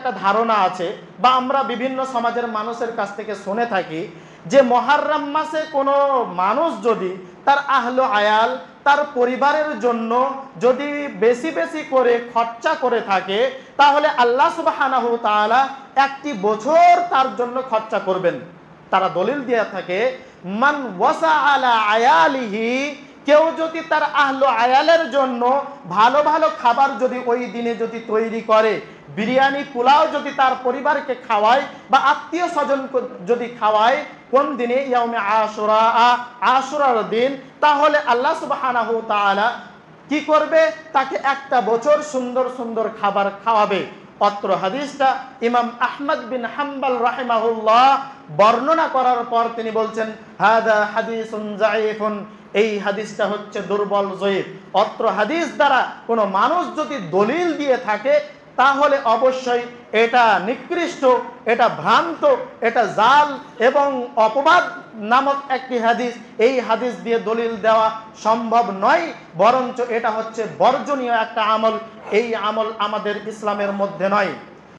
একটা ধারণা আছে বা আমরা বিভিন্ন সমাজের মানুষের কাছ থেকে শুনে থাকি যে মুহররম মাসে কোনো মানুষ যদি তার আহলে আয়াল তার পরিবারের জন্য যদি বেশি বেশি করে খরচা করে থাকে তাহলে আল্লাহ সুবহানাহু ওয়া তাআলা একটি বছর তার জন্য খরচা করবেন। তারা দলিল দিয়ে থাকে মান ওয়াসা আলা আয়ালিহি, কেউ যদি তার আহলে আয়ালের জন্য ভালো ভালো খাবার যদি ওই দিনে যদি তৈরি করে, বিরিয়ানি পোলাও যদি তার পরিবারকে খাওয়ায় বা আত্মীয় স্বজন যদি খাওয়ায় কোন দিনে ইয়াউমে আশুরা, আশুরার দিন, তাহলে আল্লাহ সুবহানাহু ওয়া তাআলা কি করবে, তাকে একটা বছর সুন্দর সুন্দর খাবার খাওয়াবে। অত্র হাদিসটা ইমাম আহমদ বিন হাম্বল রাহিমাহুল্লাহ বর্ণনা করার পর তিনি বলছেন হাদা হাদিসুন যায়িফুন, এই হাদিসটা হচ্ছে দুর্বল জয়ীফ। অত্র হাদিস দ্বারা কোনো মানুষ যদি দলিল দিয়ে থাকে তাহলে অবশ্যই এটা নিকৃষ্ট, এটা ভ্রান্ত, এটা জাল এবং অপবাদ নামক একটি হাদিস। এই হাদিস দিয়ে দলিল দেওয়া সম্ভব নয়, বরঞ্চ এটা হচ্ছে বর্জনীয় একটা আমল। এই আমল আমাদের ইসলামের মধ্যে নয়।